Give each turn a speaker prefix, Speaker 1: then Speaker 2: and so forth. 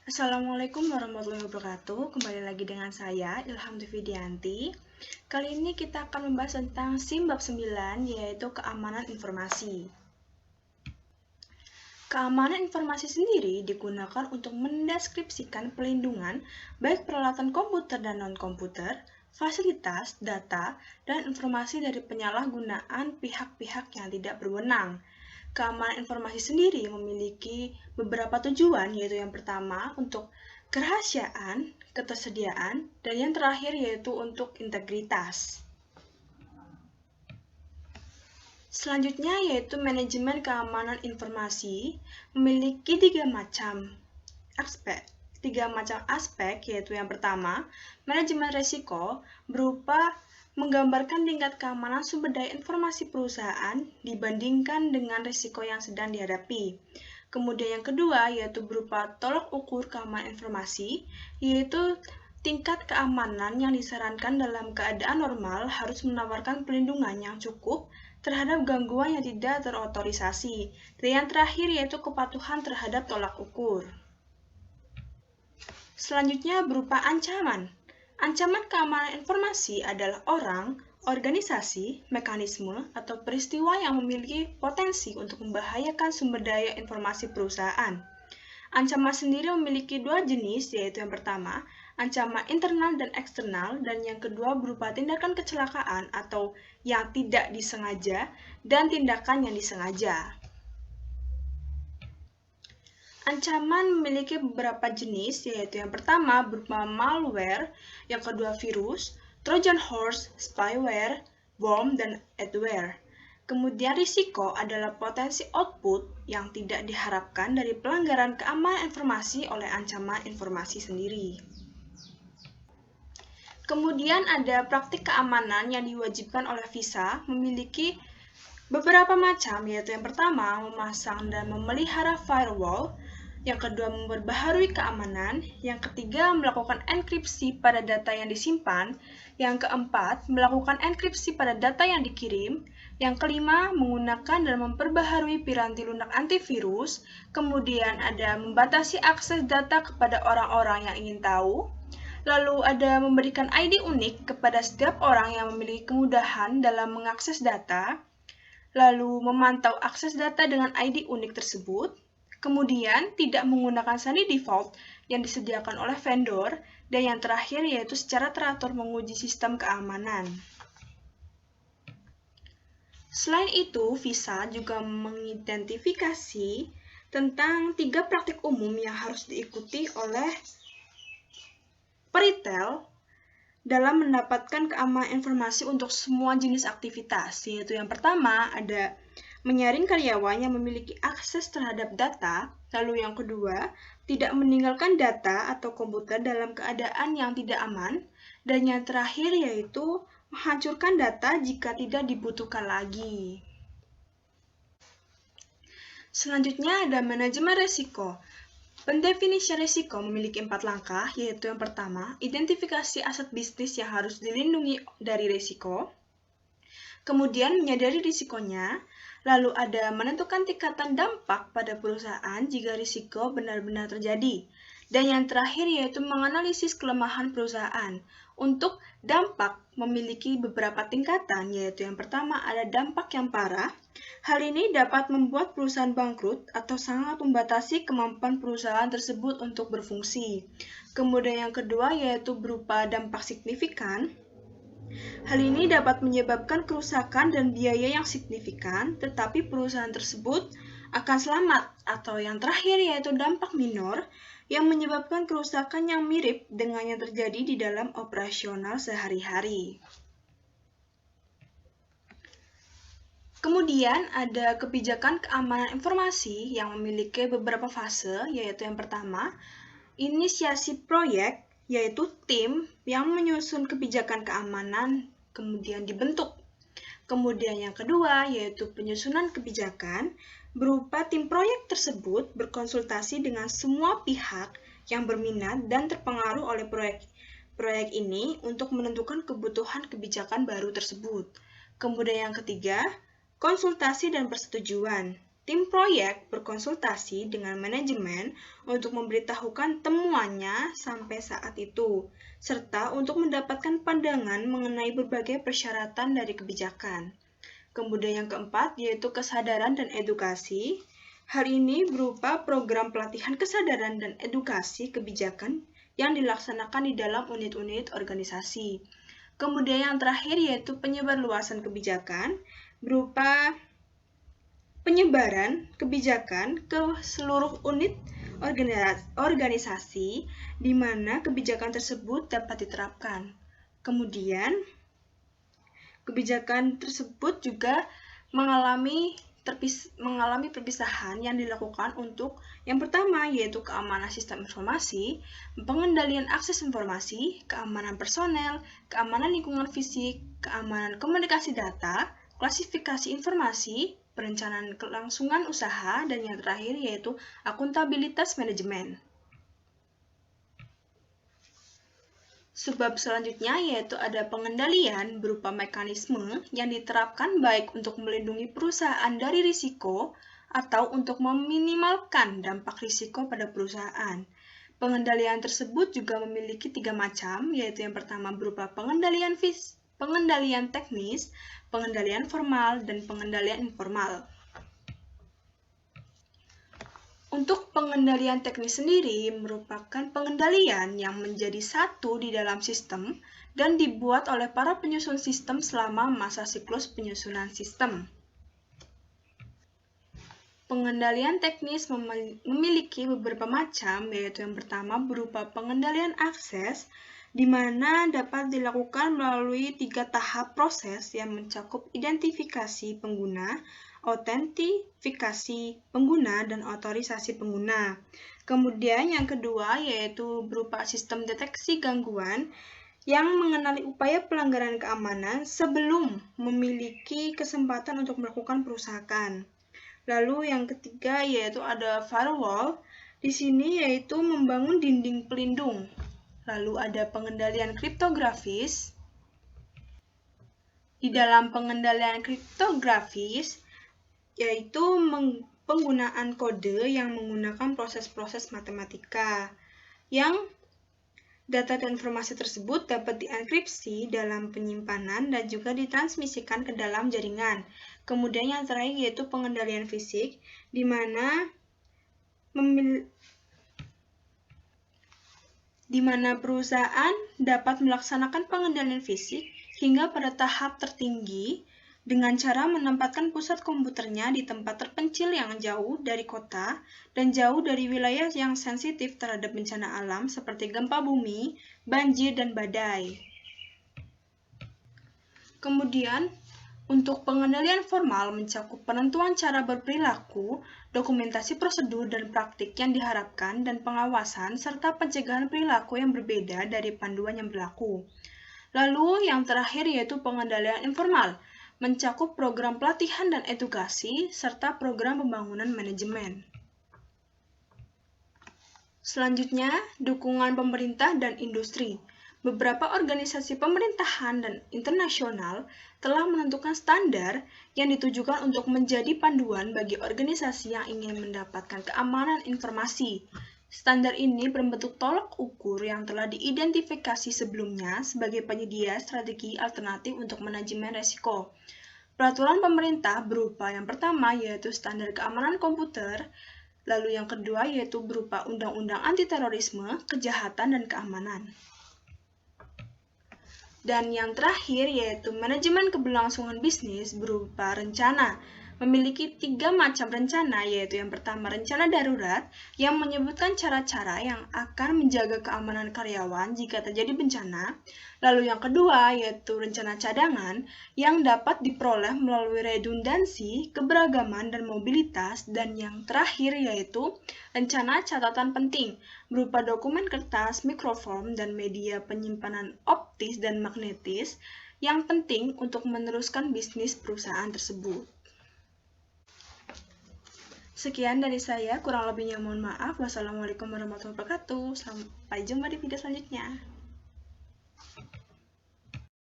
Speaker 1: Assalamualaikum warahmatullahi wabarakatuh. Kembali lagi dengan saya, Ilham Devidianti. Kali ini kita akan membahas tentang SIM bab 9, yaitu keamanan informasi. Keamanan informasi sendiri digunakan untuk mendeskripsikan pelindungan baik peralatan komputer dan non-komputer, fasilitas, data, dan informasi dari penyalahgunaan pihak-pihak yang tidak berwenang. Keamanan informasi sendiri memiliki beberapa tujuan, yaitu yang pertama untuk kerahasiaan, ketersediaan, dan yang terakhir yaitu untuk integritas. Selanjutnya yaitu manajemen keamanan informasi memiliki tiga macam aspek, yaitu yang pertama, manajemen risiko berupa menggambarkan tingkat keamanan sumber daya informasi perusahaan dibandingkan dengan risiko yang sedang dihadapi. Kemudian yang kedua yaitu berupa tolak ukur keamanan informasi, yaitu tingkat keamanan yang disarankan dalam keadaan normal harus menawarkan perlindungan yang cukup terhadap gangguan yang tidak terotorisasi. Dan yang terakhir yaitu kepatuhan terhadap tolak ukur. Selanjutnya berupa ancaman. Ancaman keamanan informasi adalah orang, organisasi, mekanisme, atau peristiwa yang memiliki potensi untuk membahayakan sumber daya informasi perusahaan. Ancaman sendiri memiliki dua jenis, yaitu yang pertama, ancaman internal dan eksternal, dan yang kedua berupa tindakan kecelakaan atau yang tidak disengaja, dan tindakan yang disengaja. Ancaman memiliki beberapa jenis, yaitu yang pertama berupa malware, yang kedua virus, Trojan horse, spyware, worm, dan adware. Kemudian risiko adalah potensi output yang tidak diharapkan dari pelanggaran keamanan informasi oleh ancaman informasi sendiri. Kemudian ada praktik keamanan yang diwajibkan oleh visa memiliki beberapa macam, yaitu yang pertama memasang dan memelihara firewall, yang kedua memperbaharui keamanan, yang ketiga melakukan enkripsi pada data yang disimpan, yang keempat melakukan enkripsi pada data yang dikirim, yang kelima menggunakan dan memperbaharui piranti lunak antivirus, kemudian ada membatasi akses data kepada orang-orang yang ingin tahu, lalu ada memberikan ID unik kepada setiap orang yang memiliki kemudahan dalam mengakses data, lalu memantau akses data dengan ID unik tersebut, kemudian tidak menggunakan sandi default yang disediakan oleh vendor, dan yang terakhir yaitu secara teratur menguji sistem keamanan. Selain itu, visa juga mengidentifikasi tentang 3 praktik umum yang harus diikuti oleh peritel dalam mendapatkan keamanan informasi untuk semua jenis aktivitas, yaitu yang pertama ada menyaring karyawan yang memiliki akses terhadap data, lalu yang kedua, tidak meninggalkan data atau komputer dalam keadaan yang tidak aman, dan yang terakhir yaitu menghancurkan data jika tidak dibutuhkan lagi. Selanjutnya ada manajemen risiko. Pendefinisian risiko memiliki 4 langkah, yaitu yang pertama, identifikasi aset bisnis yang harus dilindungi dari risiko, kemudian menyadari risikonya, lalu ada menentukan tingkatan dampak pada perusahaan jika risiko benar-benar terjadi, dan yang terakhir yaitu menganalisis kelemahan perusahaan. Untuk dampak memiliki beberapa tingkatan, yaitu yang pertama ada dampak yang parah. Hal ini dapat membuat perusahaan bangkrut atau sangat membatasi kemampuan perusahaan tersebut untuk berfungsi. Kemudian yang kedua yaitu berupa dampak signifikan. Hal ini dapat menyebabkan kerusakan dan biaya yang signifikan, tetapi perusahaan tersebut akan selamat. Atau yang terakhir yaitu dampak minor, yang menyebabkan kerusakan yang mirip dengan yang terjadi di dalam operasional sehari-hari. Kemudian ada kebijakan keamanan informasi yang memiliki beberapa fase, yaitu yang pertama, inisiasi proyek, yaitu tim yang menyusun kebijakan keamanan kemudian dibentuk. Kemudian yang kedua yaitu penyusunan kebijakan, berupa tim proyek tersebut berkonsultasi dengan semua pihak yang berminat dan terpengaruh oleh proyek ini untuk menentukan kebutuhan kebijakan baru tersebut. Kemudian yang ketiga, konsultasi dan persetujuan. Tim proyek berkonsultasi dengan manajemen untuk memberitahukan temuannya sampai saat itu, serta untuk mendapatkan pandangan mengenai berbagai persyaratan dari kebijakan. Kemudian yang keempat yaitu kesadaran dan edukasi. Hal ini berupa program pelatihan kesadaran dan edukasi kebijakan yang dilaksanakan di dalam unit-unit organisasi. Kemudian yang terakhir yaitu penyebarluasan kebijakan berupa penyebaran kebijakan ke seluruh unit organisasi di mana kebijakan tersebut dapat diterapkan. Kemudian kebijakan tersebut juga mengalami perpisahan yang dilakukan untuk yang pertama yaitu keamanan sistem informasi, pengendalian akses informasi, keamanan personel, keamanan lingkungan fisik, keamanan komunikasi data, klasifikasi informasi, perencanaan kelangsungan usaha, dan yang terakhir yaitu akuntabilitas manajemen. Sebab selanjutnya yaitu ada pengendalian berupa mekanisme yang diterapkan baik untuk melindungi perusahaan dari risiko atau untuk meminimalkan dampak risiko pada perusahaan. Pengendalian tersebut juga memiliki 3 macam, yaitu yang pertama berupa pengendalian teknis, pengendalian formal, dan pengendalian informal. Untuk pengendalian teknis sendiri merupakan pengendalian yang menjadi satu di dalam sistem dan dibuat oleh para penyusun sistem selama masa siklus penyusunan sistem. Pengendalian teknis memiliki beberapa macam, yaitu yang pertama berupa pengendalian akses, di mana dapat dilakukan melalui 3 tahap proses yang mencakup identifikasi pengguna, autentifikasi pengguna, dan otorisasi pengguna. Kemudian yang kedua yaitu berupa sistem deteksi gangguan yang mengenali upaya pelanggaran keamanan sebelum memiliki kesempatan untuk melakukan perusahaan. Lalu yang ketiga yaitu ada firewall. Di sini yaitu membangun dinding pelindung. Lalu ada pengendalian kriptografis. Di dalam pengendalian kriptografis yaitu penggunaan kode yang menggunakan proses-proses matematika yang data dan informasi tersebut dapat dienkripsi dalam penyimpanan dan juga ditransmisikan ke dalam jaringan. Kemudian yang terakhir yaitu pengendalian fisik, di mana perusahaan dapat melaksanakan pengendalian fisik hingga pada tahap tertinggi dengan cara menempatkan pusat komputernya di tempat terpencil yang jauh dari kota dan jauh dari wilayah yang sensitif terhadap bencana alam seperti gempa bumi, banjir, dan badai. Kemudian, untuk pengendalian formal mencakup penentuan cara berperilaku, dokumentasi prosedur dan praktik yang diharapkan, dan pengawasan serta pencegahan perilaku yang berbeda dari panduan yang berlaku. Lalu yang terakhir yaitu pengendalian informal, mencakup program pelatihan dan edukasi, serta program pembangunan manajemen. Selanjutnya, dukungan pemerintah dan industri. Beberapa organisasi pemerintahan dan internasional telah menentukan standar yang ditujukan untuk menjadi panduan bagi organisasi yang ingin mendapatkan keamanan informasi. Standar ini berbentuk tolak ukur yang telah diidentifikasi sebelumnya sebagai penyedia strategi alternatif untuk manajemen risiko. Peraturan pemerintah berupa yang pertama yaitu standar keamanan komputer, lalu yang kedua yaitu berupa undang-undang anti-terorisme, kejahatan, dan keamanan. Dan yang terakhir yaitu manajemen keberlangsungan bisnis berupa rencana. Memiliki 3 macam rencana, yaitu yang pertama rencana darurat yang menyebutkan cara-cara yang akan menjaga keamanan karyawan jika terjadi bencana. Lalu yang kedua yaitu rencana cadangan yang dapat diperoleh melalui redundansi, keberagaman, dan mobilitas. Dan yang terakhir yaitu rencana catatan penting berupa dokumen kertas, mikrofilm, dan media penyimpanan optis dan magnetis yang penting untuk meneruskan bisnis perusahaan tersebut. Sekian dari saya, kurang lebihnya mohon maaf. Wassalamualaikum warahmatullahi wabarakatuh. Sampai jumpa di video selanjutnya.